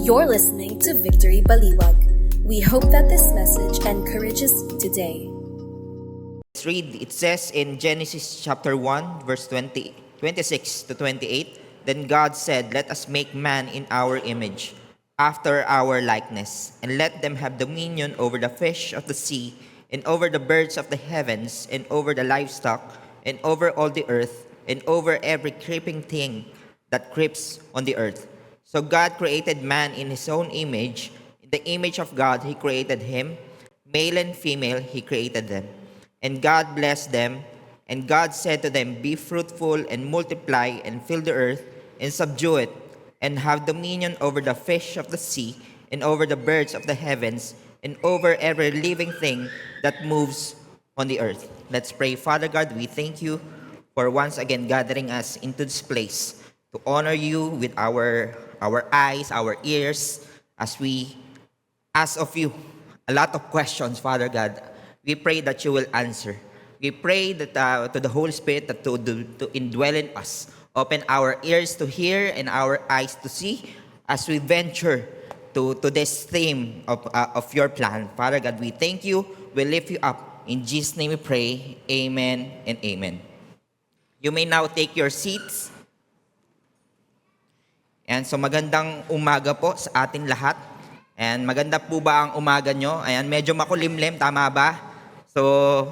You're listening to Victory Baliwag. We hope that this message encourages you today. Let's read. It says in Genesis chapter 1, verse 26 to 28, Then God said, Let us make man in our image, after our likeness, and let them have dominion over the fish of the sea, and over the birds of the heavens, and over the livestock, and over all the earth, and over every creeping thing that creeps on the earth. So God created man in his own image. In the image of God he created him. Male and female he created them. And God blessed them. And God said to them, Be fruitful and multiply and fill the earth and subdue it, and have dominion over the fish of the sea, and over the birds of the heavens, and over every living thing that moves on the earth. Let's pray. Father God, we thank you for once again gathering us into this place to honor you with our eyes, our ears, as we ask of you a lot of questions, Father God. We pray that you will answer. We pray that to the Holy Spirit that to indwell in us. Open our ears to hear and our eyes to see as we venture to this theme of your plan. Father God, we thank you. We lift you up. In Jesus' name we pray. Amen and amen. You may now take your seats. And so magandang umaga po sa atin lahat. And maganda po ba ang umaga nyo? Ayan, medyo makulimlim, tama ba? So,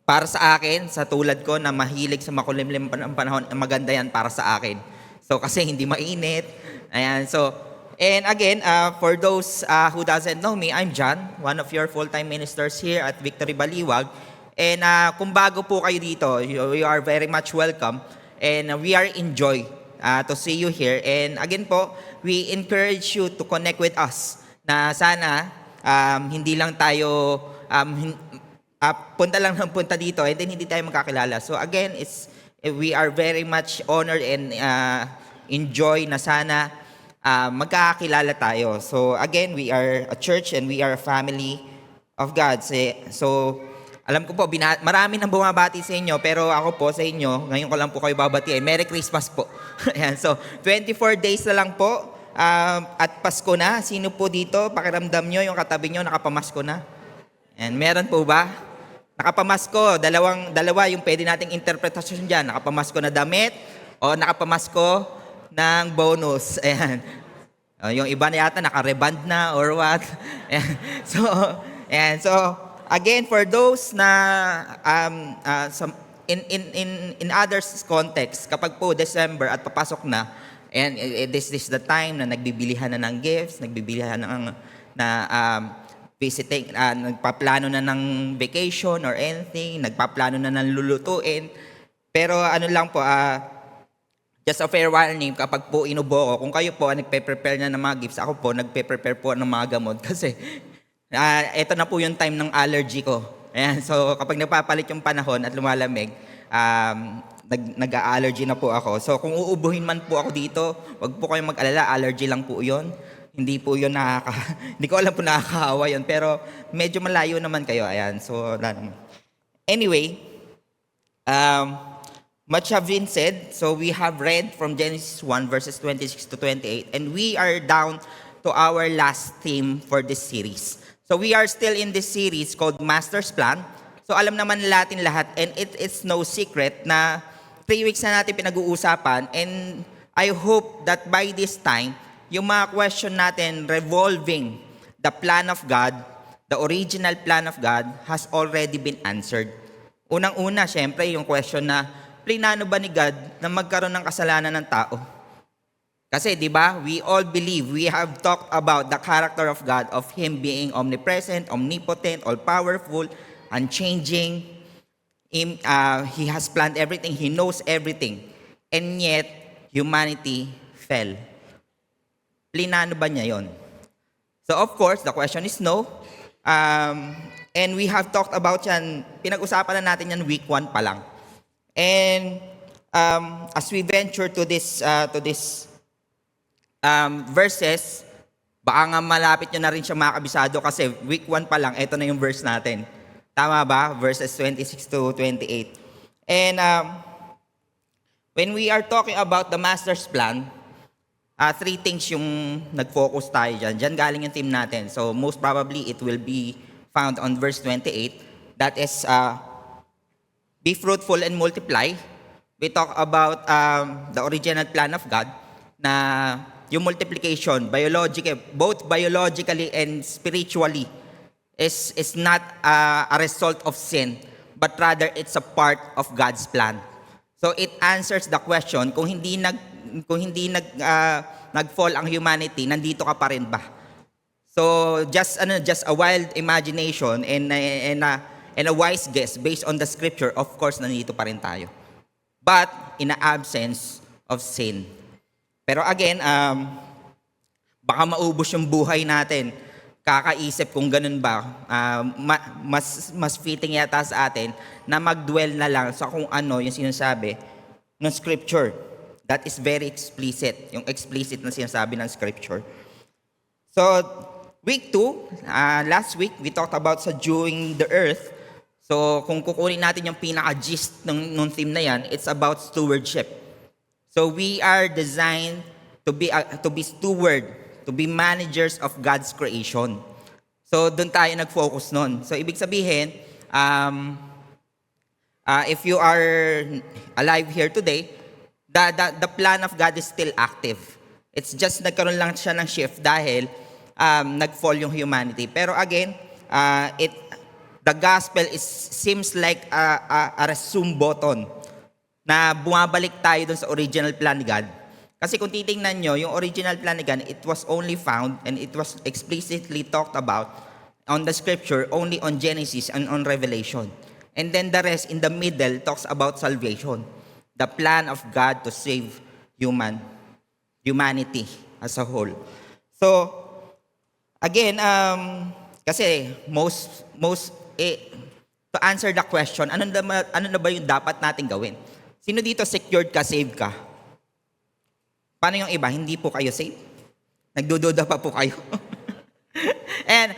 para sa akin, sa tulad ko na mahilig sa makulimlim ng panahon, maganda yan para sa akin. So, kasi hindi mainit. Ayan, so, and again, for those who doesn't know me, I'm John, one of your full-time ministers here at Victory Baliwag. And kung bago po kayo dito, you are very much welcome. And we are enjoy to see you here. And again po, we encourage you to connect with us na sana hindi lang tayo punta lang ng punta dito and then hindi tayo magkakilala. So again, we are very much honored and enjoy na sana magkakilala tayo. So again, we are a church and we are a family of God. So alam ko po, marami nang bumabati sa inyo, pero ako po sa inyo, ngayon ko lang po kayo babatiin. Merry Christmas po. Ayan, so 24 days na lang po at Pasko na. Sino po dito, pakiramdam nyo, yung katabi nyo, nakapamasko na? And meron po ba? Nakapamasko, dalawa yung pwede nating interpretasyon dyan. Nakapamasko na damit o nakapamasko ng bonus. Ayan. Yung iba na yata nakareband na or what. Ayan. So, again, for those na in others context, kapag po December at papasok na, and this is the time na nagbibilihan na ng gifts, nagbibilihan visiting, nagpaplano na ng vacation or anything, nagpaplano na ng lulutuin. Pero ano lang po, just a fair warning, kapag po inubo ko, kung kayo po nagpe-prepare na ng mga gifts, ako po nagpe-prepare po ng mga gamot kasi ito na po yung time ng allergy ko. Ayan, so kapag napapalit yung panahon at lumalamig, nag-allergy na po ako. So kung uubuhin man po ako dito, wag po kayong mag-alala, allergy lang po yun. Hindi po yun hindi ko alam po nakakahawa yun, pero medyo malayo naman kayo. Ayan, so wala naman. Anyway, much have been said. So we have read from Genesis 1 verses 26 to 28, and we are down to our last theme for this series. So we are still in this series called Master's Plan. So alam naman natin lahat, and it's no secret na 3 weeks na natin pinag-uusapan, and I hope that by this time, yung mga question natin revolving the plan of God, the original plan of God, has already been answered. Unang-una, syempre, yung question na, plinano ba ni God na magkaroon ng kasalanan ng tao? Kasi, di ba, we all believe, we have talked about the character of God, of Him being omnipresent, omnipotent, all-powerful, unchanging. He has planned everything, He knows everything. And yet, humanity fell. Plinano ba niya yon? So of course, the question is no. And we have talked about yan, pinag-usapan na natin yan week 1 pa lang. And as we venture to this verses, baka nga malapit nyo na rin siya makabisado kasi week 1 pa lang, ito na yung verse natin. Tama ba? Verses 26 to 28. And when we are talking about the Master's Plan, Three things yung nag-focus tayo dyan. Diyan galing yung theme natin. So most probably it will be found on verse 28. That is, be fruitful and multiply. We talk about the original plan of God na yung multiplication, both biologically and spiritually, is not a result of sin, but rather it's a part of God's plan. So it answers the question, kung hindi nag-fall ang humanity, nandito ka pa rin ba? So just a wild imagination and a wise guess based on the scripture, of course nandito pa rin tayo. But in the absence of sin. Pero again, baka maubos yung buhay natin. Kakaisip kung ganun ba, mas fitting yata sa atin na mag-dwell na lang sa kung ano yung sinasabi ng scripture. That is very explicit, yung explicit na sinasabi ng scripture. So, week 2, last week, we talked about subduing the earth. So, kung kukunin natin yung pinaka-gist ng theme na yan, it's about stewardship. So, we are designed to be steward, to be managers of God's creation. So, doon tayo nag-focus nun. So, ibig sabihin, if you are alive here today, the plan of God is still active. It's just nagkaroon lang siya ng shift dahil nag-fall yung humanity. Pero again, the gospel seems like a resume button na bumabalik tayo dun sa original plan ni God. Kasi kung titingnan nyo, yung original plan ni God, it was only found and it was explicitly talked about on the scripture only on Genesis and on Revelation. And then the rest in the middle talks about salvation. The plan of God to save humanity as a whole. So, again, kasi to answer the question, ano na ba yung dapat natin gawin? Sino dito secured ka, saved ka? Paano yung iba? Hindi po kayo saved? Nagdududa pa po kayo? And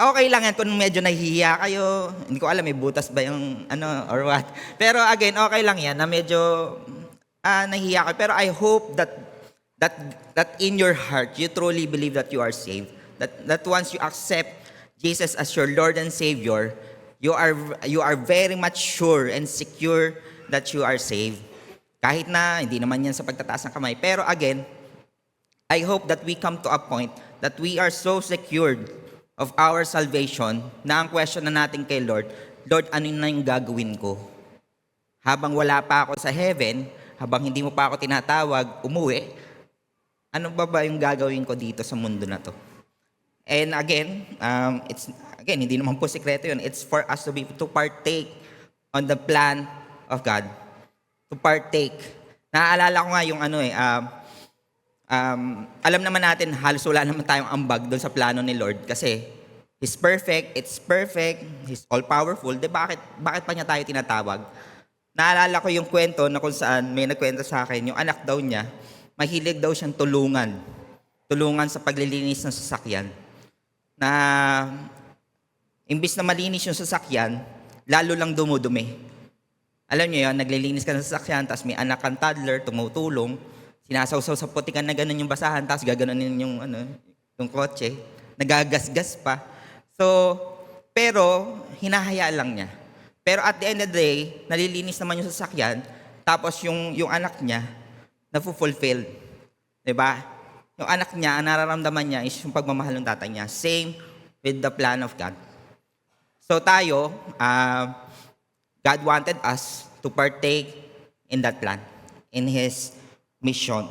okay lang yan kung medyo nahihiya kayo. Hindi ko alam, may butas ba yung or what. Pero again, okay lang yan na medyo nahihiya kayo. Pero I hope that in your heart, you truly believe that you are saved. That once you accept Jesus as your Lord and Savior, you are very much sure and secure that you are saved. Kahit na hindi naman yan sa pagtataas ng kamay. Pero again, I hope that we come to a point that we are so secured of our salvation na ang question na natin kay Lord, Lord, ano na yung gagawin ko? Habang wala pa ako sa heaven, habang hindi mo pa ako tinatawag, umuwi, ano ba yung gagawin ko dito sa mundo na to? And again, hindi naman po sekreto yun. It's for us to partake on the plan of God. To partake. Naaalala ko nga yung alam naman natin, halos wala naman tayong ambag doon sa plano ni Lord kasi He's perfect, it's perfect, He's all-powerful. Bakit pa niya tayo tinatawag? Naalala ko yung kwento na kung saan may nagkwento sa akin, yung anak daw niya, mahilig daw siyang tulungan sa paglilinis ng sasakyan. Na imbis na malinis yung sasakyan, lalo lang dumudumi. Alam niyo yun, naglilinis ka ng sasakyan, tapos may anak kang toddler, tumutulong, sinasawsaw sa putikan na gano'n yung basahan, tapos gaganunin yung kotse, nagagasgas pa. So, pero hinahayaan lang niya. Pero at the end of the day, nalilinis naman yung sasakyan, tapos yung anak niya, na-fulfill. Diba? Yung anak niya, ang nararamdaman niya is yung pagmamahal ng tatay niya. Same with the plan of God. So tayo, God wanted us to partake in that plan, in His mission.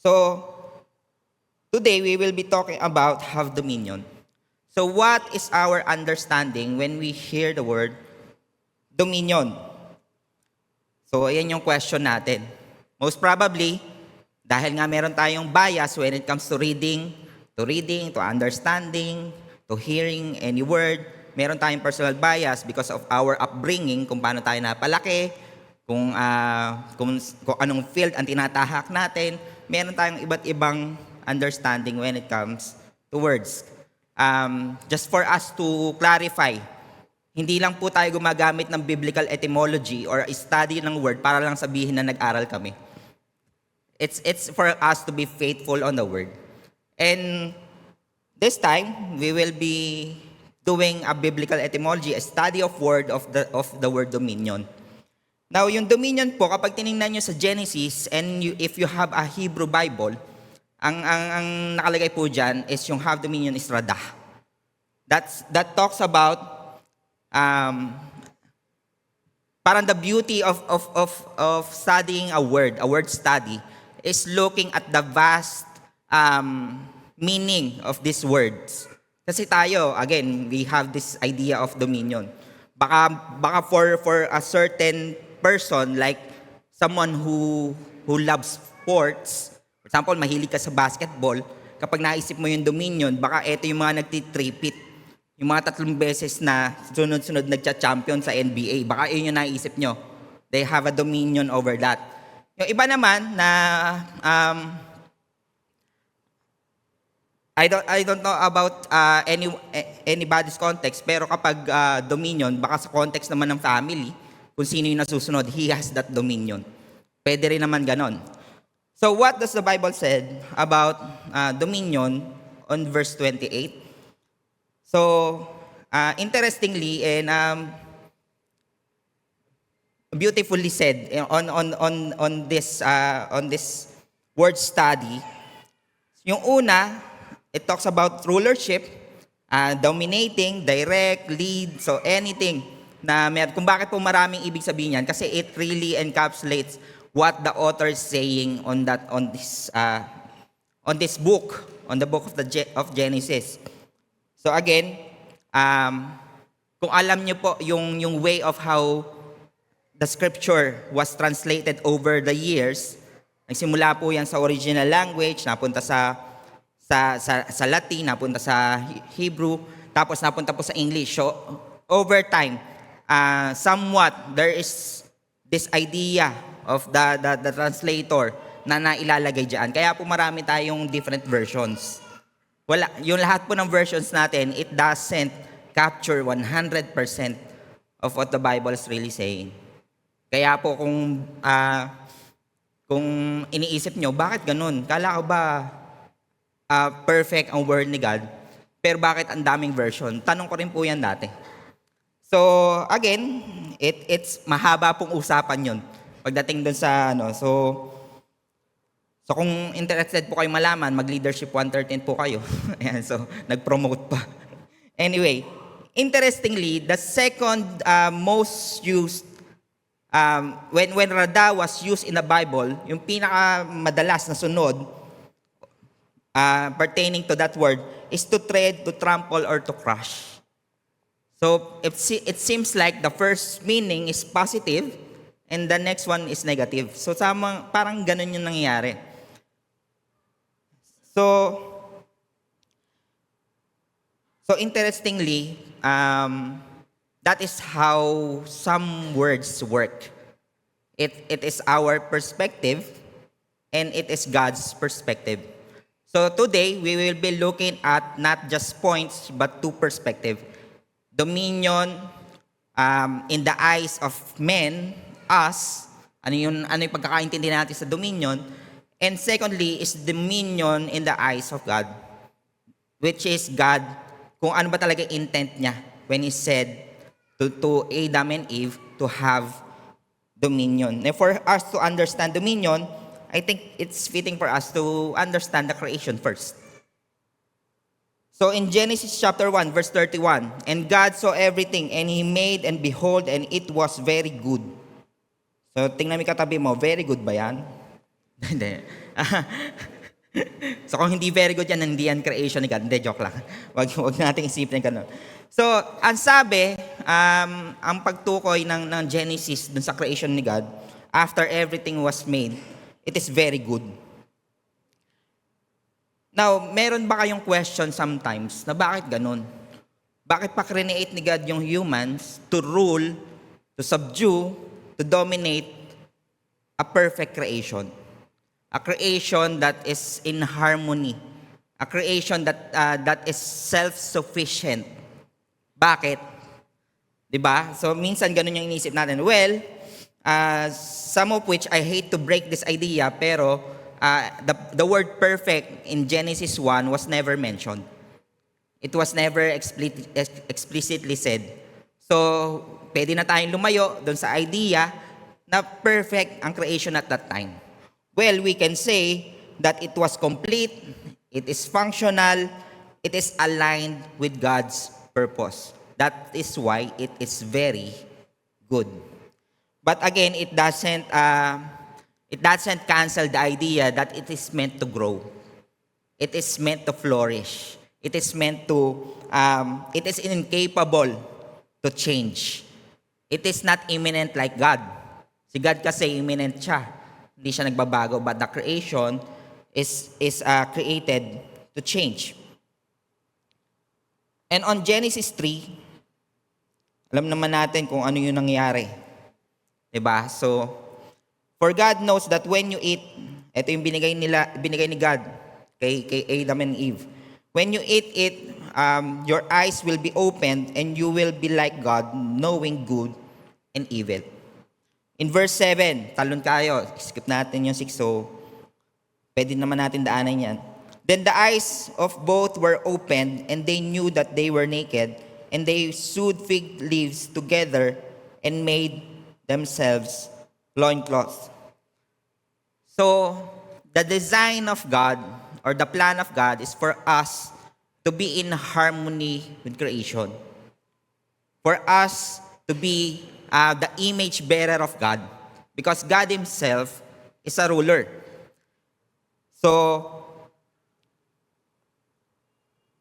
So, today we will be talking about have dominion. So, what is our understanding when we hear the word dominion? So, ayan yung question natin. Most probably, dahil nga meron tayong bias when it comes to reading, to understanding, to hearing any word, meron tayong personal bias because of our upbringing, kung paano tayo napalaki, kung anong field ang tinatahak natin, meron tayong iba't ibang understanding when it comes to words. Just for us to clarify, hindi lang po tayo gumagamit ng biblical etymology or study ng word para lang sabihin na nag-aral kami. It's for us to be faithful on the word. And this time, we will be doing a biblical etymology, a study of the word dominion. Now, yung dominion po, kapag tiningnan nyo sa Genesis, and if you have a Hebrew Bible, ang nakalagay po dyan is yung have dominion is radah. That talks about parang the beauty of studying a word study is looking at the vast meaning of these words. Kasi tayo, again, we have this idea of dominion. Baka for a certain person, like someone who loves sports, for example, mahilig ka sa basketball, kapag naisip mo yung dominion, baka ito yung mga nagtitripit, yung mga 3 beses na sunod-sunod nagcha-champion sa NBA, baka yun yung naisip nyo. They have a dominion over that. Yung iba naman na I don't know about anybody's context, pero kapag dominion, baka sa context naman ng family, kung sino yung nasusunod, he has that dominion. Pwede rin naman ganon. So what does the Bible said about dominion on verse 28? So interestingly and beautifully said on this word study, yung una, it talks about rulership, dominating, direct, lead, so anything na kung bakit po maraming ibig sabihin yan, kasi it really encapsulates what the author is saying on this book, on the book of Genesis. So again, kung alam niyo po yung way of how the scripture was translated over the years, nagsimula po yan sa original language, napunta sa Latin, napunta sa Hebrew, tapos napunta po sa English. So over time, somewhat there is this idea of the translator na nailalagay diyan. Kaya po marami tayong different versions. Yung lahat po ng versions natin, it doesn't capture 100% of what the Bible is really saying. Kaya po kung iniisip nyo, bakit ganun? Kala ko ba perfect ang word ni God? Pero bakit ang daming version? Tanong ko rin po yan dati. So again, it's mahaba pong usapan yun pagdating dun sa So kung interested po kayo malaman, mag-Leadership 113 po kayo. Ayan, so nag-promote pa. Anyway, interestingly, the second most used, when Radah was used in the Bible, yung pinakamadalas na sunod pertaining to that word is to tread, to trample, or to crush. So it seems like the first meaning is positive and the next one is negative. So parang ganun yung nangyayari. So interestingly, that is how some words work. It is our perspective and it is God's perspective. So today, we will be looking at not just points, but 2 perspectives. Dominion in the eyes of men, us, ano yung pagkakaintindi natin sa dominion. And secondly, is dominion in the eyes of God, which is God, kung ano ba talaga intent niya when He said to Adam and Eve to have dominion. And for us to understand dominion, I think it's fitting for us to understand the creation first. So in Genesis chapter 1, verse 31, and God saw everything, and He made, and behold, and it was very good. So tingnan mo katabi mo, very good ba yan? Hindi. So kung hindi very good yan, hindi yan creation ni God. Hindi, joke lang. Wag natin isipin ganun. So, ang sabi, ang pagtukoy ng Genesis dun sa creation ni God, after everything was made, it is very good. Now, meron ba kayong question sometimes na bakit ganun? Bakit pa create ni God yung humans to rule, to subdue, to dominate a perfect creation? A creation that is in harmony. A creation that is self-sufficient. Bakit? Diba? So, minsan ganun yung inisip natin. Well, some of which I hate to break this idea, pero the word perfect in Genesis 1 was never mentioned. It was never explicitly said. So, pwede na tayong lumayo doon sa idea na perfect ang creation at that time. Well, we can say that it was complete, it is functional, it is aligned with God's purpose. That is why it is very good. But again, it doesn't cancel the idea that it is meant to grow. It is meant to flourish. It is meant to, it is incapable to change. It is not imminent like God. Si God kasi imminent siya. Hindi siya nagbabago, but the creation is created to change. And on Genesis 3, alam naman natin kung ano yung nangyari. Diba? So, for God knows that when you eat, ito yung binigay ni God kay Adam and Eve. When you eat it, your eyes will be opened and you will be like God, knowing good and evil. In verse 7, talon kayo, skip natin yung 6, so pwede naman natin daanan yan. Then the eyes of both were opened and they knew that they were naked, and they sewed fig leaves together and made themselves loincloths. So, the design of God, or the plan of God, is for us to be in harmony with creation. For us to be the image bearer of God. Because God Himself is a ruler. So,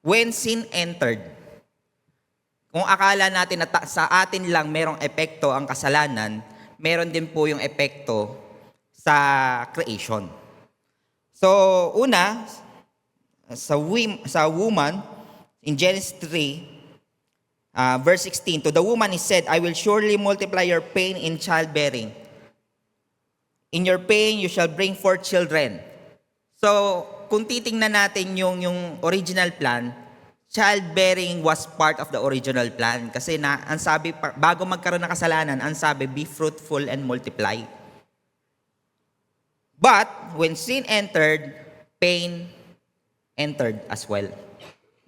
when sin entered, kung akala natin na sa atin lang merong epekto ang kasalanan, meron din po yung epekto sa creation. So, una, sa woman, in Genesis 3, verse 16, to the woman He said, I will surely multiply your pain in childbearing. In your pain, you shall bring forth children. So, kung titingnan natin yung original plan, childbearing was part of the original plan. Kasi ang sabi, bago magkaroon ng kasalanan, ang sabi, be fruitful and multiply. But, when sin entered, pain entered as well.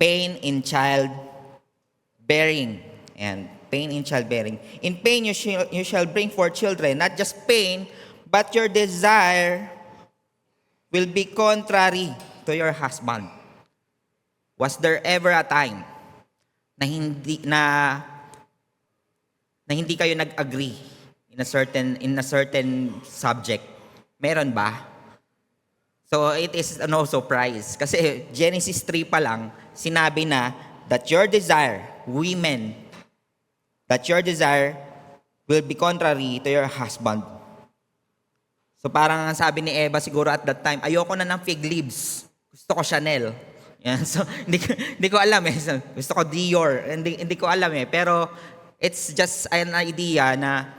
Pain in childbearing. And pain in childbearing. In pain, you shall bring forth children. Not just pain, but your desire will be contrary to your husband. Was there ever a time na hindi kayo nag-agree in a certain subject? Meron ba? So it is no surprise kasi Genesis 3 pa lang sinabi na that your desire, women, that your desire will be contrary to your husband. So parang ang sabi ni Eva siguro at that time, ayoko na ng fig leaves. Gusto ko Chanel. Yan. So hindi ko alam eh. So, gusto ko Dior. Hindi ko alam eh. Pero it's just an idea na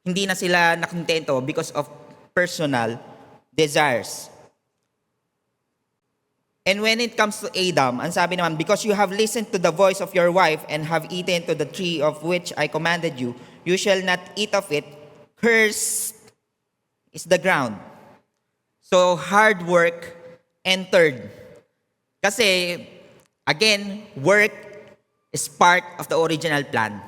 hindi na sila nakontento because of personal desires. And when it comes to Adam, ang sabi naman, because you have listened to the voice of your wife and have eaten to the tree of which I commanded you, you shall not eat of it. Cursed is the ground. So hard work entered. Kasi, again, work is part of the original plan.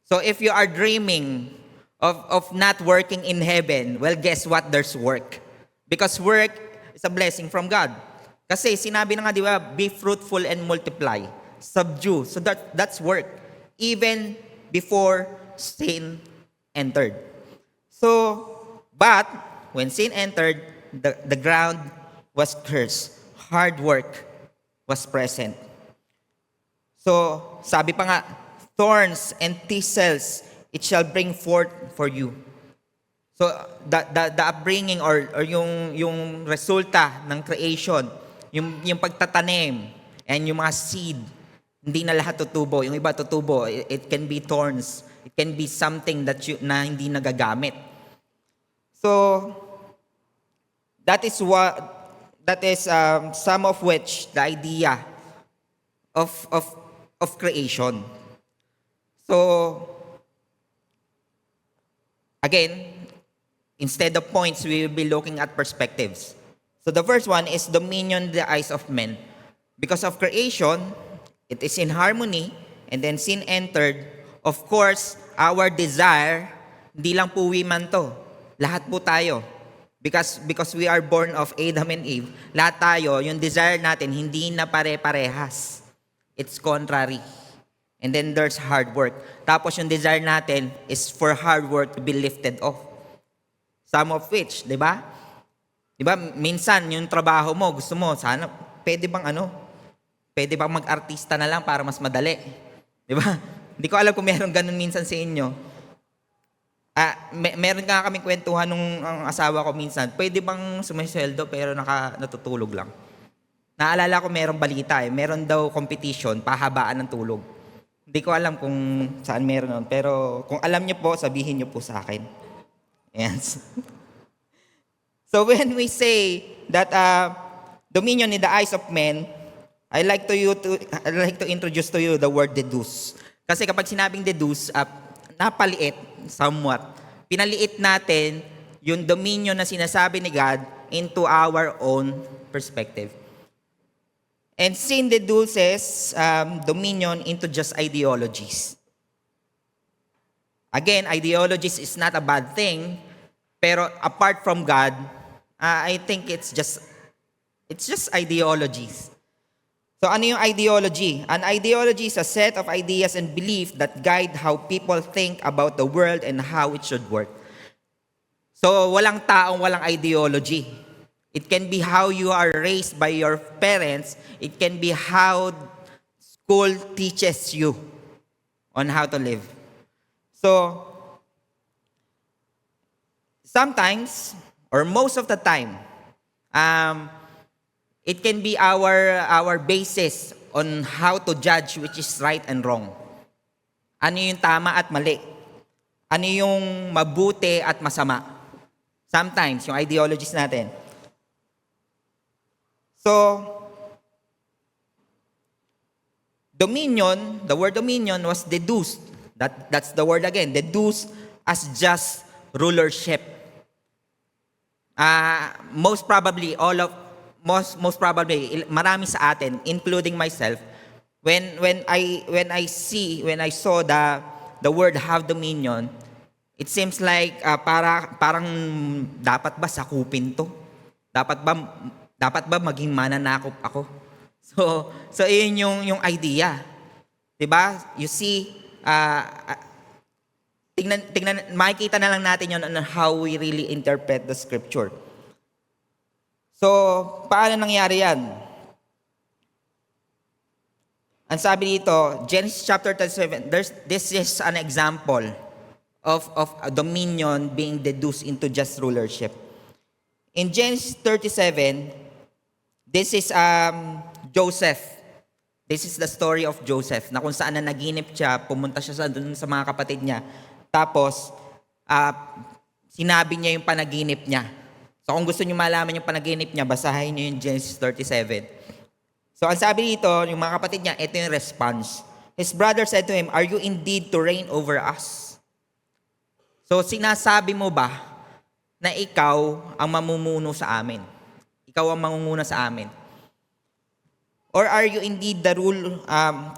So if you are dreaming of not working in heaven, well, guess what? There's work. Because work is a blessing from God. Kasi sinabi na nga, di ba, be fruitful and multiply. Subdue. So that's work. Even before sin entered. So, but, when sin entered, the ground was cursed. Hard work was present. So, sabi pa nga, thorns and thistles, it shall bring forth for you. So, the upbringing or yung resulta ng creation, yung pagtatanim, and yung mga seed, hindi na lahat tutubo. Yung iba tutubo, it can be thorns. It can be something na hindi nagagamit. So, that is some of which the idea of creation. So, again, instead of points, we will be looking at perspectives. So the first one is dominion in the eyes of men. Because of creation, it is in harmony, and then sin entered. Of course, our desire, hindi lang po women to. Lahat po tayo. Because we are born of Adam and Eve, lahat tayo, yung desire natin, hindi na pare-parehas. It's contrary. And then there's hard work. Tapos yung desire natin is for hard work to be lifted off. Some of which, di ba? Di ba, minsan yung trabaho mo, gusto mo, sana, pwede bang mag-artista na lang para mas madali? Di ba? Hindi ko alam kung meron ganun minsan sa inyo. Meron nga kaming kwentuhan nung ang asawa ko minsan, pwede bang sumisweldo pero natutulog lang? Naalala ko merong balita meron daw competition, pahabaan ng tulog. Hindi ko alam kung saan meron nun, pero kung alam niyo po, sabihin niyo po sa akin. Yes. So when we say that dominion in the eyes of men, I like to introduce to you the word deduce. Kasi kapag sinabing deduce, napaliit somewhat. Pinaliit natin yung dominion na sinasabi ni God into our own perspective. And sin deduces dominion into just ideologies. Again, ideologies is not a bad thing, pero apart from God, I think it's just ideologies. So ano yung ideology? An ideology is a set of ideas and beliefs that guide how people think about the world and how it should work. So walang taong walang ideology. It can be how you are raised by your parents. It can be how school teaches you on how to live. So sometimes, or most of the time, it can be our basis on how to judge which is right and wrong. Ano yung tama at mali? Ano yung mabuti at masama? Sometimes, yung ideologies natin. So, dominion, the word dominion was deduced. That's the word again, deduced as just rulership. Most probably, marami sa atin, including myself, when I saw the word have dominion, it seems like parang dapat ba sakupin to? Dapat ba maging mananakop ako? So yun yung idea. 'Di ba? You see, tingnan makikita na lang natin yun on how we really interpret the scripture. So, paano nangyari yan? Ang sabi dito, Genesis chapter 37, this is an example of a dominion being deduced into just rulership. In Genesis 37, this is Joseph. This is the story of Joseph, na kung saan na naginip siya, pumunta siya dun sa mga kapatid niya. Tapos, sinabi niya yung panaginip niya. So kung gusto niyo malaman yung panaginip niya, basahin niyo yung Genesis 37. So ang sabi dito, yung mga kapatid niya, ito yung response. His brother said to him, "Are you indeed to reign over us?" So sinasabi mo ba na ikaw ang mamumuno sa amin? Ikaw ang mangunguna sa amin? Or are you indeed to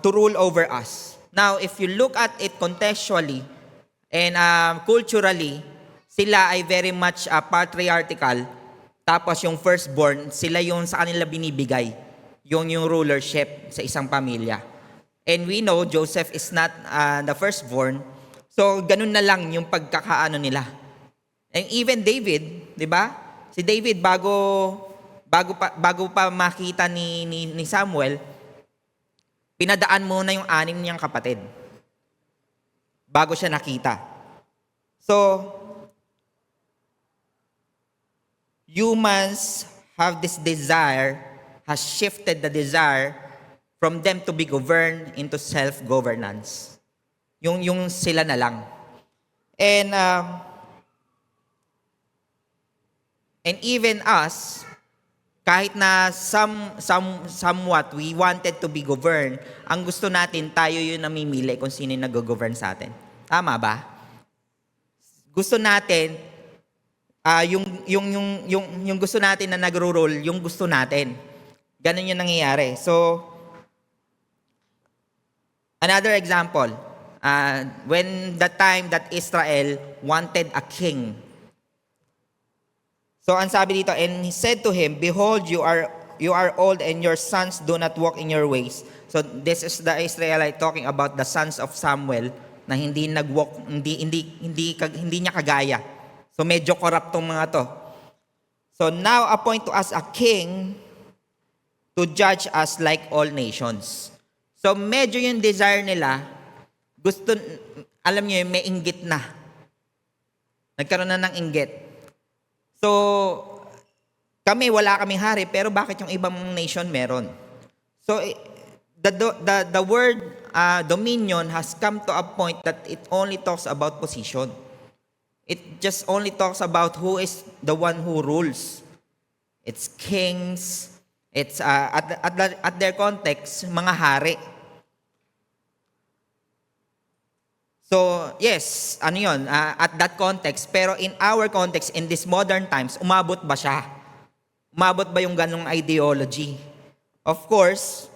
rule over us? Now, if you look at it contextually and culturally, sila ay very much patriarchal. Tapos yung firstborn, sila yung sa kanila binibigay. Yung rulership sa isang pamilya. And we know Joseph is not the firstborn. So ganun na lang yung pagkakaano nila. And even David, di ba? Si David bago pa makita ni Samuel, pinadaan muna yung 6 niyang kapatid. Bago siya nakita. So, humans have this desire, has shifted the desire from them to be governed into self-governance. Yung sila na lang. And even us, kahit na somewhat we wanted to be governed, ang gusto natin, tayo yung namimili kung sino yung nag-govern sa atin. Tama ba? Gusto natin, yung gusto natin na nagro-rule, yung gusto natin. Ganun yung nangyayari. So, another example, when the time that Israel wanted a king. So, ang sabi dito, and he said to him, behold, you are old and your sons do not walk in your ways. So, this is the Israelite talking about the sons of Samuel na hindi nag-walk, hindi niya kagaya. So, medyo corrupt tong mga to. So, now appoint to us a king to judge us like all nations. So, medyo yung desire nila, alam niyo, may inggit na. Nagkaroon na ng inggit. So, kami, wala kaming hari, pero bakit yung ibang nation meron? So, the word dominion has come to a point that it only talks about position. It just only talks about who is the one who rules. It's kings. It's at their context, mga hari. So, yes, ano yun, at that context. Pero in our context, in this modern times, umabot ba siya? Umabot ba yung ganong ideology? Of course,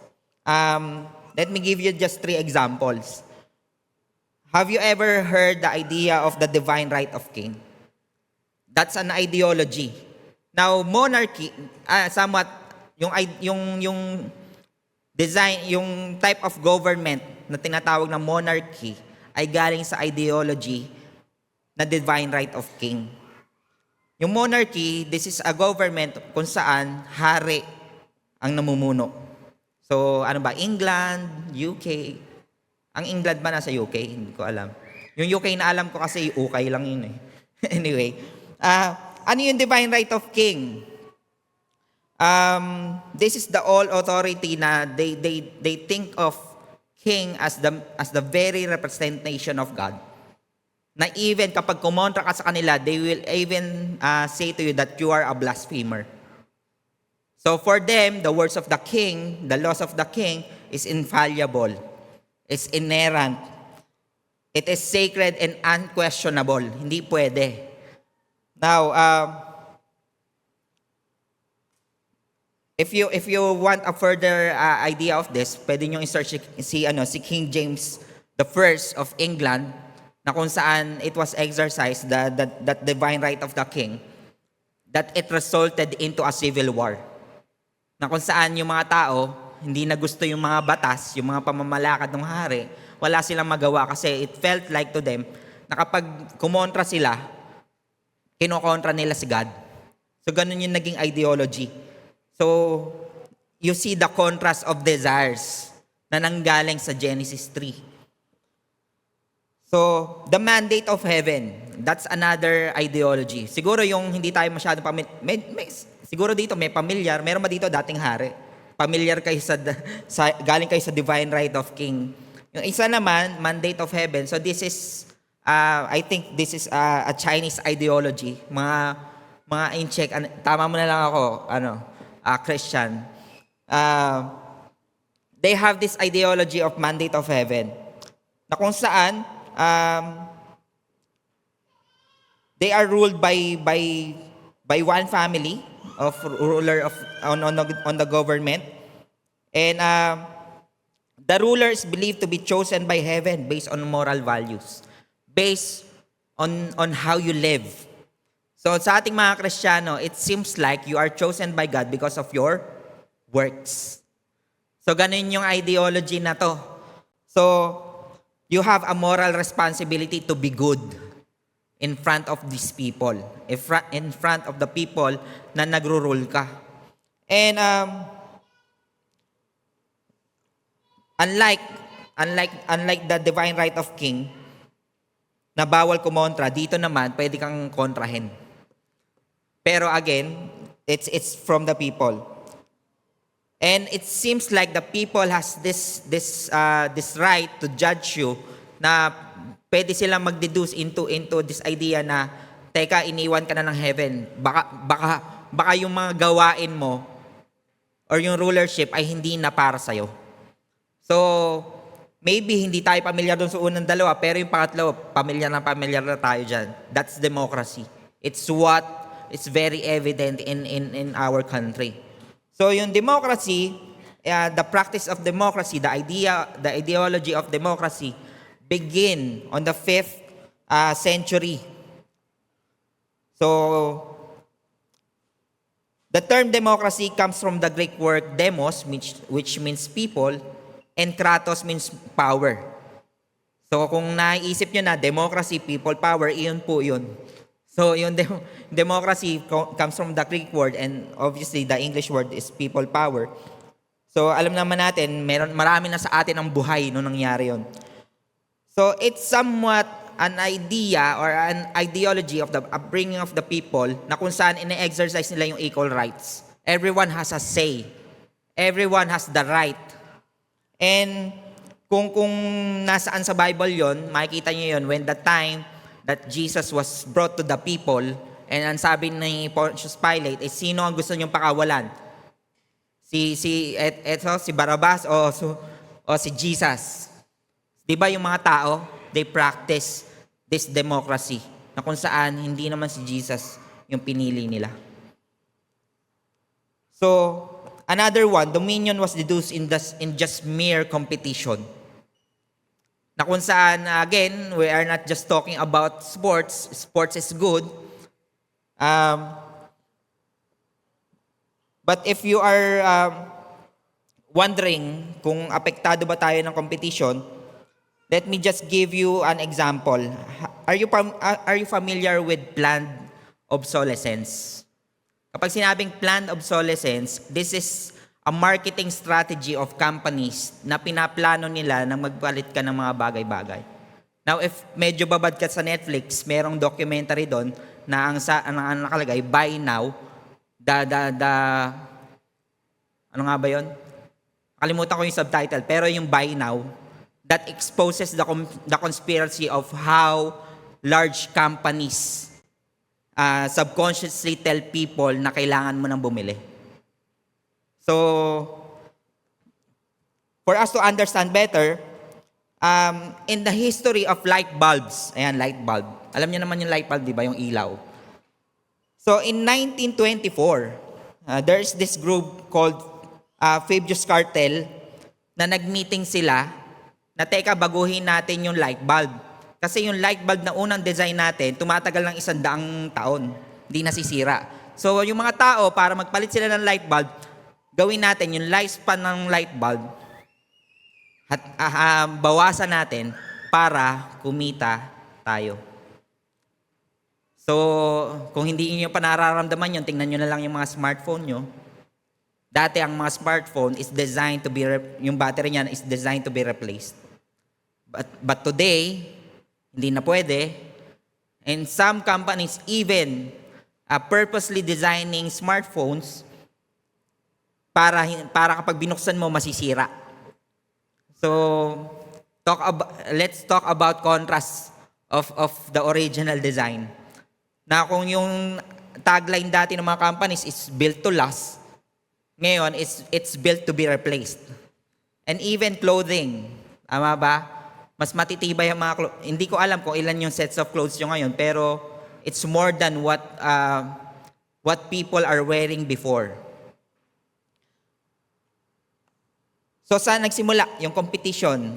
let me give you just 3 examples. Have you ever heard the idea of the divine right of king? That's an ideology. Now, monarchy, somewhat, yung design, yung type of government na tinatawag na monarchy ay galing sa ideology na divine right of king. Yung monarchy, this is a government kung saan hari ang namumuno. So, ano ba? England, UK. Ang England ba nasa UK? Hindi ko alam. Yung UK na alam ko kasi UK lang yun eh. Anyway, ano yung divine right of king? This is the all authority na they think of king as the very representation of God. Na even kapag kumontra ka sa kanila, they will even say to you that you are a blasphemer. So for them, the words of the king, the laws of the king is infallible. It's inerrant. It is sacred and unquestionable. Hindi pwede. Now, if you want a further idea of this, pwede nyo i-search si King James the First of England, na kung saan it was exercised, that divine right of the king, that it resulted into a civil war. Na kung saan yung mga tao, hindi na gusto yung mga batas, yung mga pamamalakad ng hari, wala silang magawa kasi it felt like to them na kapag kumontra sila, kinokontra nila si God. So ganun yung naging ideology. So, you see the contrast of desires na nanggaling sa Genesis 3. So, the mandate of heaven, that's another ideology. Siguro yung hindi tayo masyadong siguro dito may familiar, meron ba dito dating hari? Familiar kayo galing kayo sa divine right of king. Yung isa naman, mandate of heaven. So this is, I think this is a Chinese ideology. Mga in-check, tama mo na lang ako, Christian. They have this ideology of mandate of heaven. Na kung saan, they are ruled by one family of ruler on the government, and the ruler is believed to be chosen by heaven based on moral values, based on how you live. So sa ating mga Kristiyano, it seems like you are chosen by God because of your works. So ganun yung ideology na to. So you have a moral responsibility to be good in front of these people, in front of the people na nagro-rule ka. And unlike the divine right of king, na bawal kumontra, dito naman pwede kang kontrahin. Pero again, it's from the people. And it seems like the people has this right to judge you, na pwede silang mag-deduce into this idea na, teka, iniwan ka na ng heaven. Baka yung mga gawain mo or yung rulership ay hindi na para sa'yo. So, maybe hindi tayo pamilyar doon sa unang dalawa, pero yung pangatlo, pamilyar na tayo dyan. That's democracy. It's what is very evident in our country. So yung democracy, the practice of democracy, the ideology of democracy begin on the 5th century. So the term democracy comes from the Greek word demos, which means people, and kratos means power. So kung naisip nyo na democracy, people, power, iyon po yun. So yung democracy comes from the Greek word, and obviously the English word is people, power. So alam naman natin, marami na sa atin ang buhay nung nangyari yun. So it's somewhat an idea or an ideology of the upbringing of the people na kung saan ine-exercise nila yung equal rights. Everyone has a say. Everyone has the right. And kung nasaan sa Bible yon, makikita niyo yon when the time that Jesus was brought to the people, and ang sabi ni Pontius Pilate, sino ang gusto niyong pakawalan? Si Barabbas o si Jesus? Di ba yung mga tao, they practice this democracy na kung saan hindi naman si Jesus yung pinili nila. So, another one, dominion was deduced in just mere competition. Na kung saan, again, we are not just talking about sports. Sports is good. But if you are wondering kung apektado ba tayo ng competition, let me just give you an example. Are you familiar with planned obsolescence? Kapag sinabing planned obsolescence, this is a marketing strategy of companies na pinaplano nila na magpalit ka ng mga bagay-bagay. Now, if medyo babad ka sa Netflix, merong documentary doon na ang nakalagay, buy now, ano nga ba yun? Kalimutan ko yung subtitle, pero yung buy now, that exposes the conspiracy of how large companies subconsciously tell people na kailangan mo nang bumili. So, for us to understand better, in the history of light bulbs, ayan, light bulb. Alam niyo naman yung light bulb, di ba? Yung ilaw. So, in 1924, there's this group called Fabius Cartel na nag-meeting sila na teka, baguhin natin yung light bulb. Kasi yung light bulb na unang design natin, tumatagal ng 100 taon. Hindi nasisira. So yung mga tao, para magpalit sila ng light bulb, gawin natin yung lifespan ng light bulb at bawasan natin para kumita tayo. So kung hindi niyo pa nararamdaman yun, tingnan nyo na lang yung mga smartphone nyo. Dati ang mga smartphone is designed to be, yung battery niyan is designed to be replaced. But today, hindi na pwede. And some companies even purposely designing smartphones para kapag binuksan mo, masisira. So, let's talk about contrast of the original design. Na kung yung tagline dati ng mga companies is built to last, ngayon it's built to be replaced. And even clothing, tama ba? Mas matitibay ang mga hindi ko alam kung ilan yung sets of clothes nyo ngayon, pero it's more than what people are wearing before. So saan nagsimula yung competition?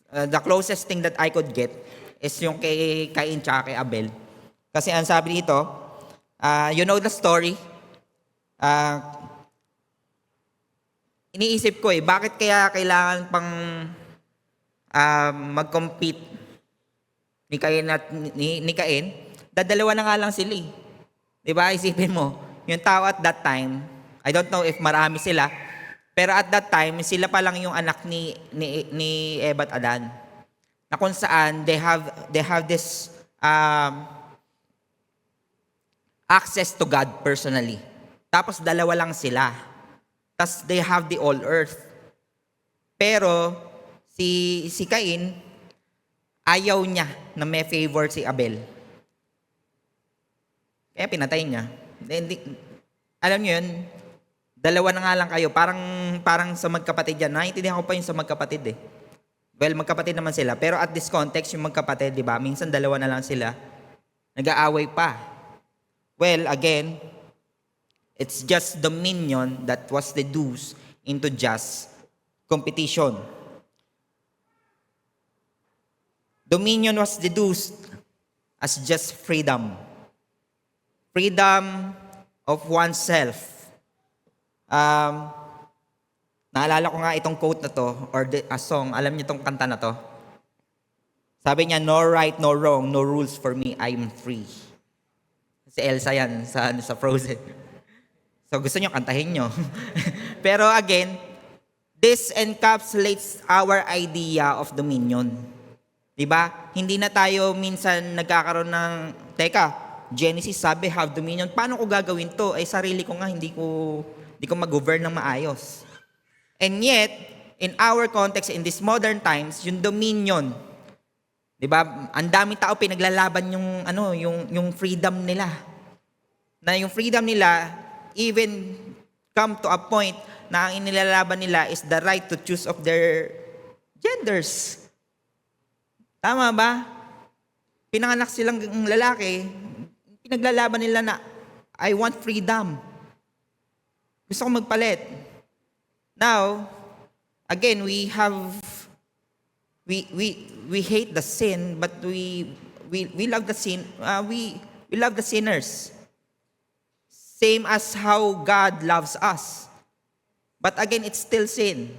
The closest thing that I could get is yung kay Cain tsaka kay Abel. Kasi ang sabi dito, you know the story? Iniisip ko bakit kaya kailangan pang mag-compete ni Cain at ni Cain? Dalawa na nga lang sila eh. Diba? Isipin mo, yung tao at that time, I don't know if marami sila, pero at that time, sila pa lang yung anak ni Eva at Adan. Na kung saan they have this access to God personally. Tapos dalawa lang sila. Tapos they have the all earth. Pero si Cain, ayaw niya na may favor si Abel. Kaya pinatay niya. Alam niyo yun, dalawa na nga lang kayo. Parang sa magkapatid yan. Naiintindihan ko pa yung sa magkapatid eh. Well, magkapatid naman sila. Pero at this context, yung magkapatid, di ba? Minsan dalawa na lang sila. Nag-aaway pa. Well, again, it's just dominion that was reduced into just competition. Dominion was reduced as just freedom. Freedom of oneself. Naalala ko nga itong quote na to, or a song, alam niyo itong kanta na to? Sabi niya, no right, no wrong, no rules for me, I'm free. Si Elsa yan sa Frozen. So gusto niyo, kantahin niyo. Pero again, this encapsulates our idea of dominion. Diba? Hindi na tayo minsan nagkakaroon ng, teka, Genesis sabi, have dominion. Paano ko gagawin to? Eh, sarili ko nga, hindi ko mag-govern ng maayos. And yet, in our context, in these modern times, yung dominion, diba? Ang daming tao pinaglalaban yung freedom nila. Na yung freedom nila, even come to a point na ang inilalaban nila is the right to choose of their genders. Tama ba? Pinanganak silang lalaki, pinaglalaban nila na, I want freedom. Gusto ko magpalit. Now, again, we hate the sin, but we love the sin. We love the sinners. Same as how God loves us. But again, it's still sin.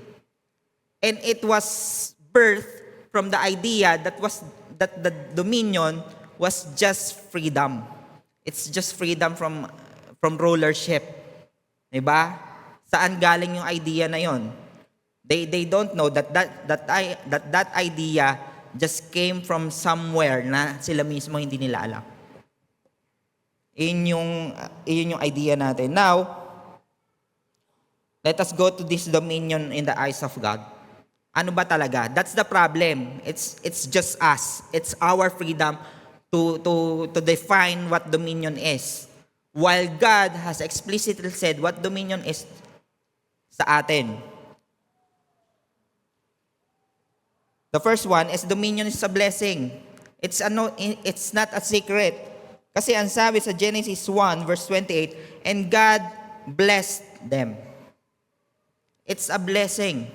And it was birthed from the idea that the dominion was just freedom. It's just freedom from rulership. Diba? Saan galing yung idea na yon? They don't know that idea just came from somewhere na sila mismo hindi nila alam. Iyon yung idea natin. Now, let us go to this dominion in the eyes of God. Ano ba talaga? That's the problem. It's just us. It's our freedom to define what dominion is. While God has explicitly said what dominion is sa atin. The first one is dominion is a blessing. It's not a secret. Kasi ang sabi sa Genesis 1 verse 28, and God blessed them. It's a blessing.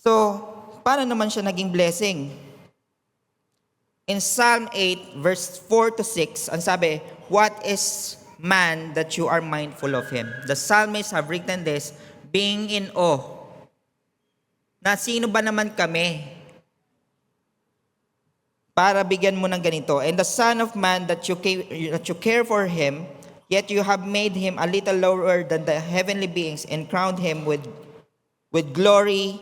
So, paano naman siya naging blessing? In Psalm 8, verse 4 to 6, ang sabi, what is man that you are mindful of him? The psalmists have written this, being in awe. Na sino ba naman kami? Para bigyan mo ng ganito. And the son of man that you care for him, yet you have made him a little lower than the heavenly beings and crowned him with glory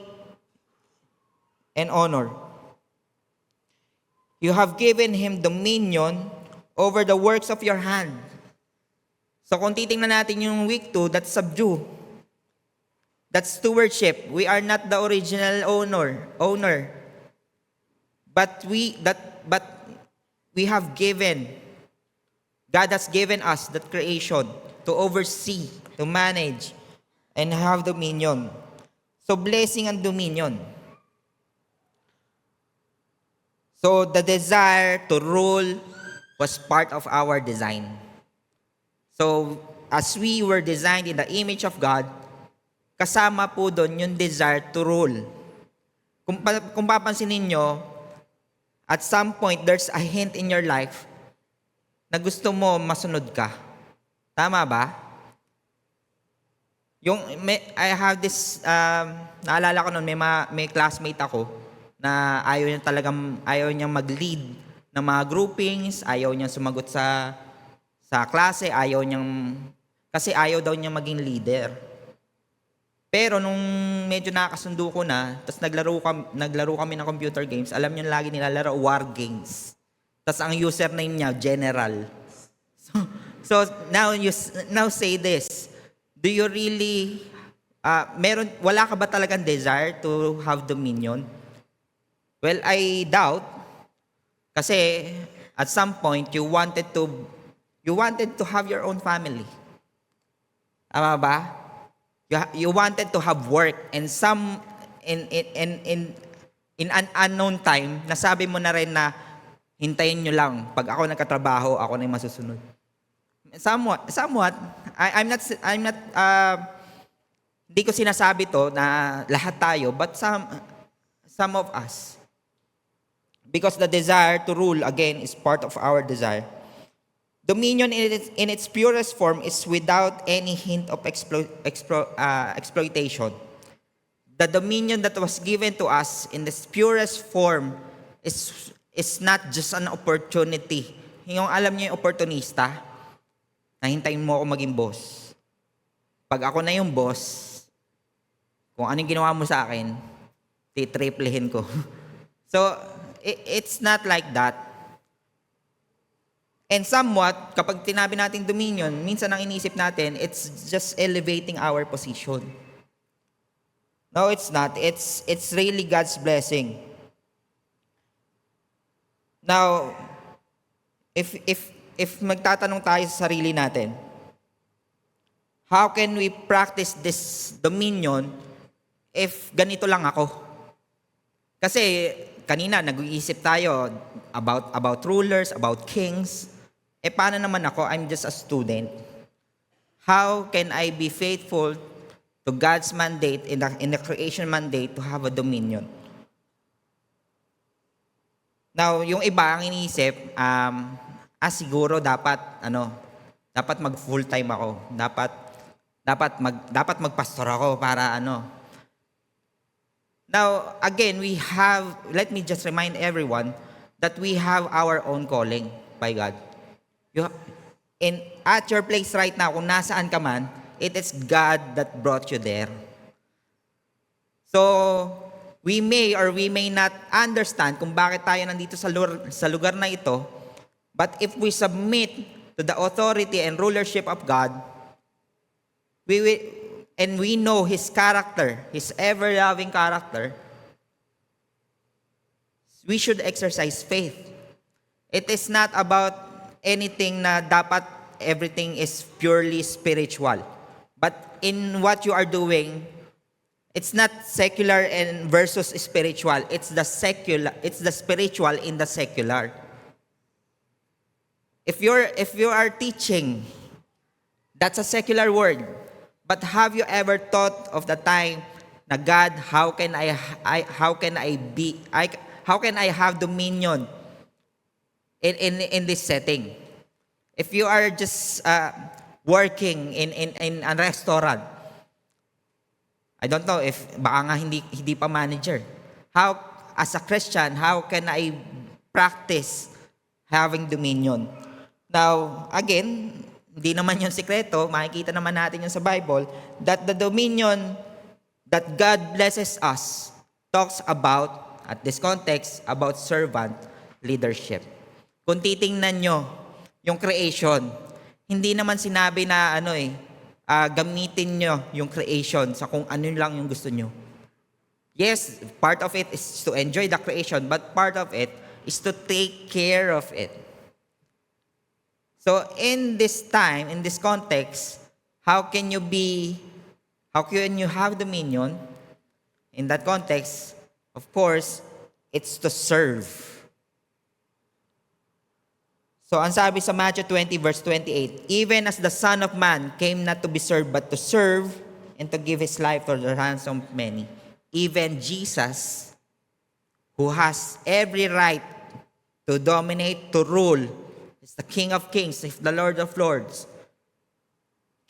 and honor. You have given him dominion over the works of your hand. So kung titingnan natin yung week 2, that's subdue. That's stewardship. We are not the original owner. But we have given, God has given us that creation to oversee, to manage, and have dominion. So blessing and dominion. So the desire to rule was part of our design. So as we were designed in the image of God, kasama po doon yung desire to rule. Kung papansin ninyo, at some point, there's a hint in your life na gusto mo masunod ka. Tama ba? I have this, naalala ko noon, may classmate ako na ayaw niya mag-lead ng mga groupings, ayaw niya sumagot sa klase, kasi ayaw daw niya maging leader. Pero nung medyo nakakasundo ko na, tapos naglaro kami ng computer games, alam niyo lagi nilalaro war games. Tapos ang username niya, General. So now say this. Do you really, wala ka ba talagang desire to have dominion? Well, I doubt. Kasi at some point, you wanted to have your own family. Tama ba? You wanted to have work, and in an unknown time, nasabi mo na rin na hintayin nyo lang. Pag ako nagkatrabaho, ako na yung masusunod. Somewhat, I'm not, hindi ko sinasabi to na lahat tayo, but some of us. Because the desire to rule, again, is part of our desire. Dominion in its purest form is without any hint of exploitation. The dominion that was given to us in its purest form is not just an opportunity. Yung alam niyo yung opportunista, na hintayin mo ako maging boss. Pag ako na yung boss, kung anong ginawa mo sa akin, titriplehin ko. So, it's not like that. And somewhat, kapag tinabi natin dominion, minsan ang inisip natin, it's just elevating our position. No, it's not. It's really God's blessing. Now, if magtatanong tayo sa sarili natin, how can we practice this dominion if ganito lang ako? Kasi kanina nag-iisip tayo about rulers, about kings. Paano naman ako? I'm just a student. How can I be faithful to God's mandate in the creation mandate to have a dominion? Now, yung iba ang iniisip, siguro dapat mag full time ako. Dapat magpastor ako para ano. Now, again, let me just remind everyone that we have our own calling by God. At your place right now, kung nasaan ka man, it is God that brought you there. So, we may or we may not understand kung bakit tayo nandito sa lugar na ito, but if we submit to the authority and rulership of God, and we know His character, His ever-loving character, we should exercise faith. It is not about anything na dapat everything is purely spiritual. But in what you are doing, it's not secular and versus spiritual. It's the spiritual in the secular. If you are teaching, that's a secular word. But have you ever thought of the time na God, how can I have dominion in this setting? If you are just working in a restaurant, I don't know if baka nga hindi pa manager. How, as a Christian, how can I practice having dominion? Now, again, hindi naman yung sikreto, makikita naman natin yung sa Bible, that the dominion that God blesses us talks about, at this context, about servant leadership. Kung titingnan nyo yung creation, hindi naman sinabi na gamitin nyo yung creation sa kung ano lang yung gusto nyo. Yes, part of it is to enjoy the creation, but part of it is to take care of it. So in this time, in this context, how can you have dominion? In that context, of course, it's to serve. So ang sabi sa Matthew 20 verse 28, even as the Son of Man came not to be served, but to serve and to give His life for the ransom of many. Even Jesus, who has every right to dominate, to rule, is the King of Kings, is the Lord of Lords,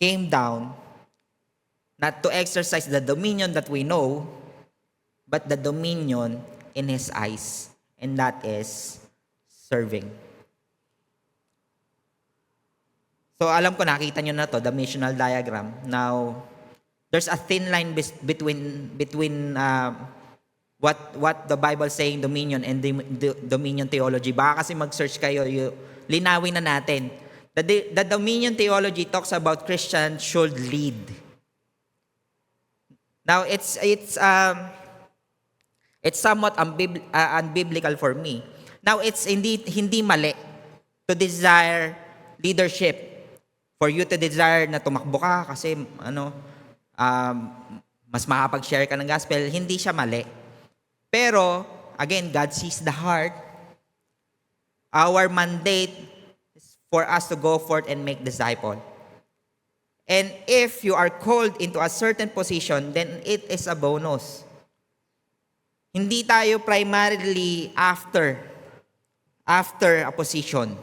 came down not to exercise the dominion that we know, but the dominion in His eyes, and that is serving. So alam ko nakita nyo na to, the missional diagram. Now, there's a thin line between what the Bible saying dominion and the dominion theology. Baka kasi mag-search kayo, linawin na natin. The dominion theology talks about Christians should lead. Now, it's somewhat unbiblical for me. Now, it's hindi mali to desire leadership. For you to desire na tumakbo ka kasi mas makapag-share ka ng gospel, hindi siya mali. Pero, again, God sees the heart. Our mandate is for us to go forth and make disciple. And if you are called into a certain position, then it is a bonus. Hindi tayo primarily after a position.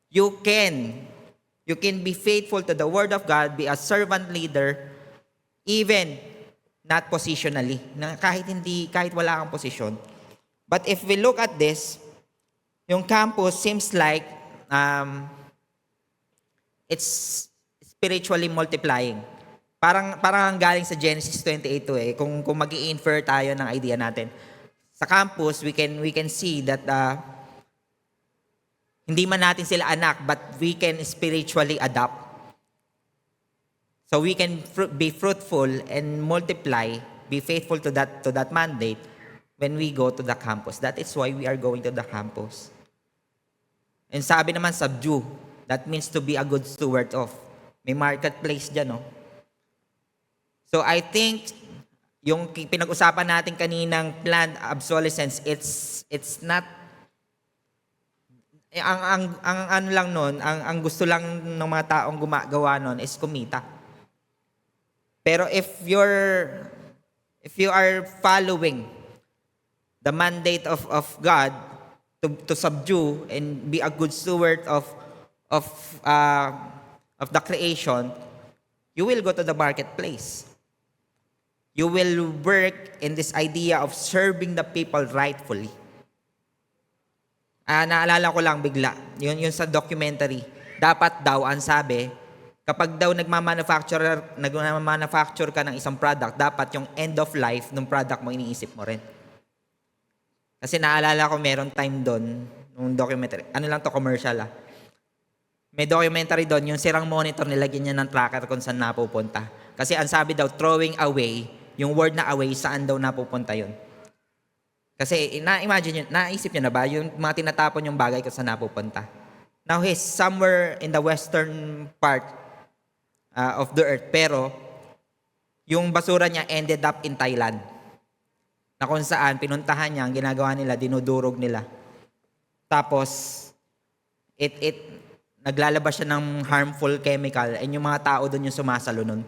You can be faithful to the Word of God, be a servant leader, even not positionally, na kahit wala kang posisyon. But if we look at this, yung campus seems like it's spiritually multiplying. Parang galing sa Genesis 28 to eh. Kung mag-i-infer tayo ng idea natin. Sa campus, we can see that hindi man natin sila anak, but we can spiritually adopt. So we can be fruitful and multiply, be faithful to that mandate when we go to the campus. That is why we are going to the campus. And sabi naman, subdue. That means to be a good steward of. May marketplace dyan, no? So I think, yung pinag-usapan natin kaninang planned obsolescence, it's not, ang ano lang nun, ang gusto lang ng mga taong gumagawa nun is kumita. Pero if you are following the mandate of God to subdue and be a good steward of the creation, you will go to the marketplace. You will work in this idea of serving the people rightfully. Naalala ko lang bigla, yun sa documentary. Dapat daw, ang sabi, kapag daw nagmamanufacture ka ng isang product, dapat yung end of life ng product mo iniisip mo rin. Kasi naalala ko meron time doon, nung documentary. Ano lang to, commercial May documentary doon, yung sirang monitor, nilagyan niya ng tracker kung saan napupunta. Kasi ang sabi daw, throwing away, yung word na away, saan daw napupunta yun. Kasi na-imagine nyo, naisip nyo na ba, yung mga tinatapon yung bagay kung saan napupunta. Now he's somewhere in the western part of the earth, pero yung basura niya ended up in Thailand. Na kung saan, pinuntahan niya, ang ginagawa nila, dinudurog nila. Tapos, naglalabas siya ng harmful chemical and yung mga tao doon yung sumasalo nun.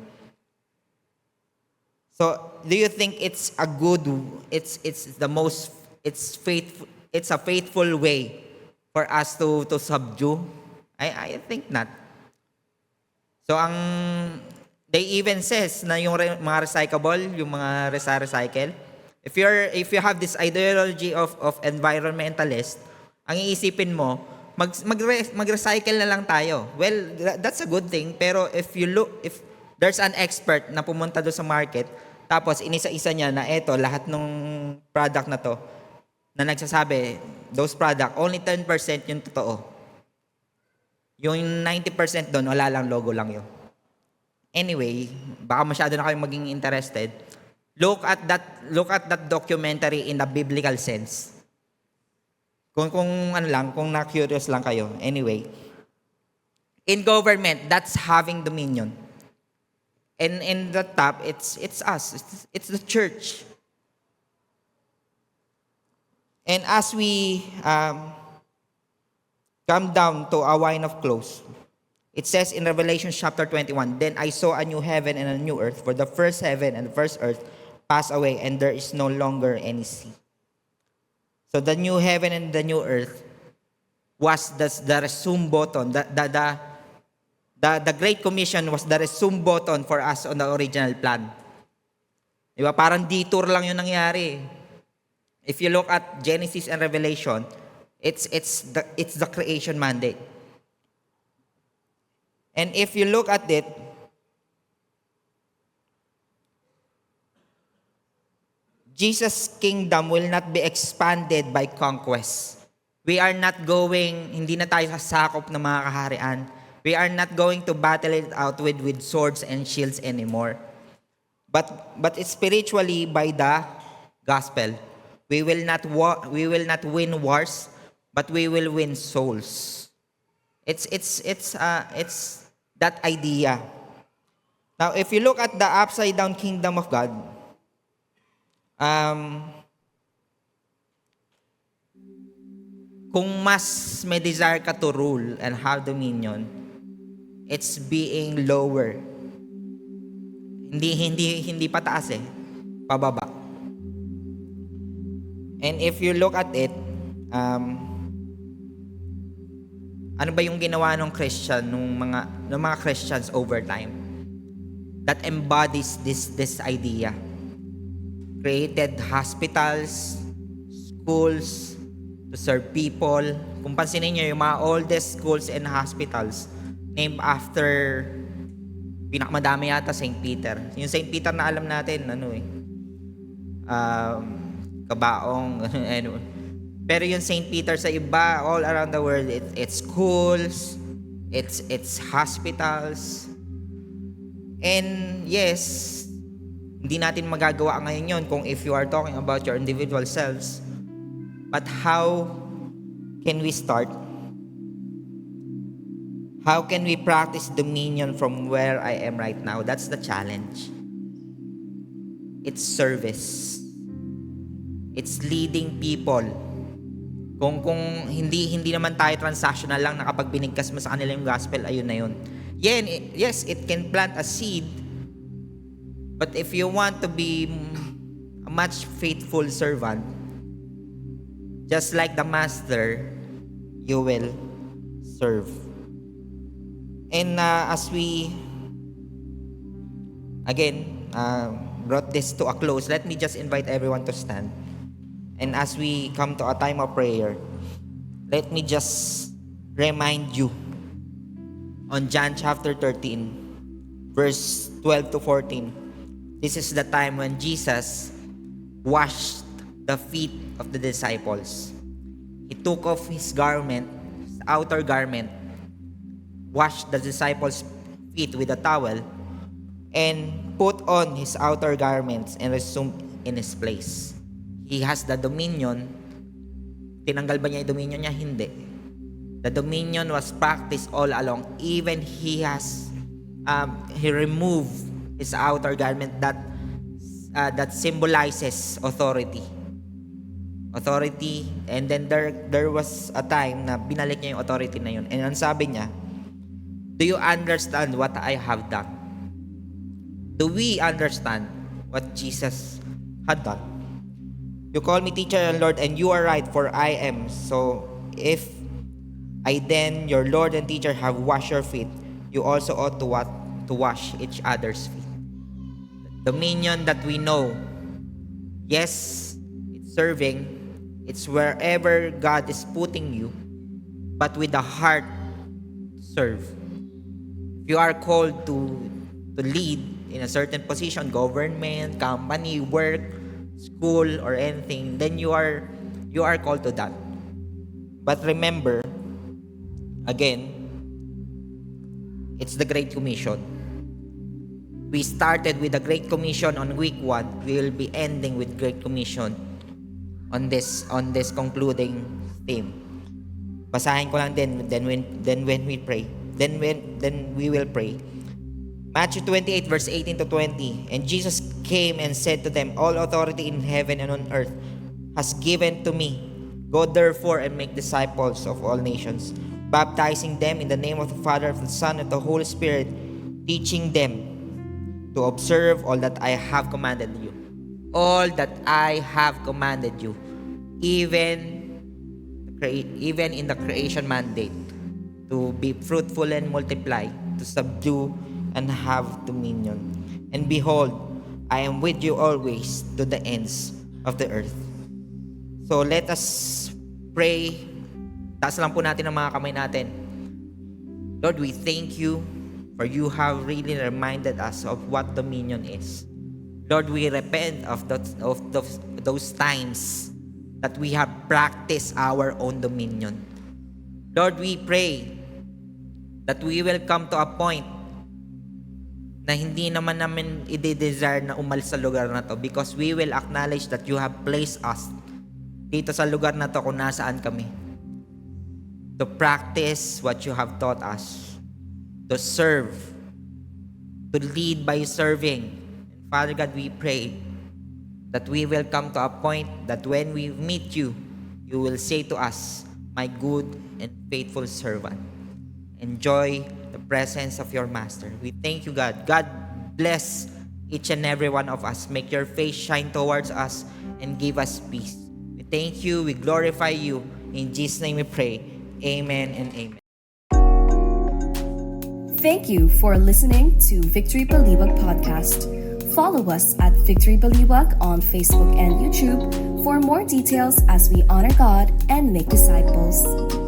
So, do you think it's a faithful way for us to subdue? I think not. So, they even says na yung mga recyclable, yung mga recycle, if you have this ideology of environmentalist, ang iisipin mo, mag-recycle na lang tayo. Well, that's a good thing, pero if there's an expert na pumunta doon sa market, tapos inisa-isa niya na eto, lahat ng product na to, na nagsasabi, those product, only 10% yung totoo. Yung 90% doon, wala lang, logo lang yun. Anyway, baka masyado na kayong maging interested. Look at that documentary in the biblical sense. Kung na-curious lang kayo. Anyway, in government, that's having dominion. And in the top, it's us. It's the church. And as we come down to a line of close, it says in Revelation chapter 21, "Then I saw a new heaven and a new earth, for the first heaven and the first earth passed away, and there is no longer any sea." So the new heaven and the new earth was the resume button. The Great Commission was the resume button for us on the original plan. Diba? Parang detour lang yung nangyari. If you look at Genesis and Revelation, it's the creation mandate. And if you look at it, Jesus' kingdom will not be expanded by conquest. We are not hindi na tayo sasakop ng mga kaharian. We are not going to battle it out with swords and shields anymore. But it's spiritually by the gospel. We will not win wars, but we will win souls. It's that idea. Now, if you look at the upside down kingdom of God, kung mas may desire ka to rule and have dominion, it's being lower. Hindi pataas pababa. And if you look at it, ano ba yung ginawa ng Christian, ng mga Christians over time that embodies this idea? Created hospitals, schools to serve people. Kung pansinin niyo yung mga oldest schools and hospitals named after, pinakamadami yata, St. Peter. Yung St. Peter na alam natin, kabaong, ano. Pero yung St. Peter sa iba, all around the world, it's schools, it's hospitals. And yes, hindi natin magagawa ngayon yun kung if you are talking about your individual selves. But how can we start? How can we practice dominion from where I am right now? That's the challenge. It's service. It's leading people. Kung hindi naman tayo transactional lang na kapag binigkas mo sa kanila yung gospel, ayun na yun. Yes, it can plant a seed. But if you want to be a much faithful servant, just like the master, you will serve. And as we, again, brought this to a close, let me just invite everyone to stand. And as we come to a time of prayer, let me just remind you on John chapter 13, verse 12 to 14. This is the time when Jesus washed the feet of the disciples. He took off his garment, his outer garment, washed the disciples' feet with a towel, and put on his outer garments and resumed in his place. He has the dominion. Tinanggal ba niya yung dominion niya? Hindi. The dominion was practiced all along. Even he removed his outer garment that symbolizes authority. Authority, and then there was a time na binalik niya yung authority na yun. And ang sabi niya, do you understand what I have done? Do we understand what Jesus had done? You call me teacher and Lord, and you are right, for I am. So if I then, your Lord and teacher, have washed your feet, you also ought to wash each other's feet. The dominion that we know, yes, it's serving, it's wherever God is putting you, but with the heart to serve. If you are called to lead in a certain position, government, company, work, school, or anything, then you are called to that. But remember, again, it's the Great Commission. We started with the Great Commission on week 1. We will be ending with Great Commission on this concluding theme. Basahin ko lang din, then when we pray, then we will pray. Matthew 28 verse 18 to 20. And Jesus came and said to them, all authority in heaven and on earth has given to me. Go therefore and make disciples of all nations, baptizing them in the name of the Father, of the Son, and the Holy Spirit, teaching them to observe all that I have commanded you. All that I have commanded you, even in the creation mandate, to be fruitful and multiply, to subdue and have dominion. And behold, I am with you always to the ends of the earth. So let us pray. Taas lang po natin ang mga kamay natin. Lord, we thank you for you have really reminded us of what dominion is. Lord, we repent of those times that we have practiced our own dominion. Lord, we pray that we will come to a point na hindi naman namin i-desire na umalis sa lugar na to, because we will acknowledge that you have placed us dito sa lugar na to kung nasaan kami, to practice what you have taught us, to serve, to lead by serving. And Father God, we pray that we will come to a point that when we meet you, you will say to us, my good and faithful servant. Enjoy the presence of your master. We thank you, God. God bless each and every one of us. Make your face shine towards us and give us peace. We thank you. We glorify you. In Jesus' name we pray. Amen and amen. Thank you for listening to Victory Baliwag Podcast. Follow us at Victory Baliwag on Facebook and YouTube for more details as we honor God and make disciples.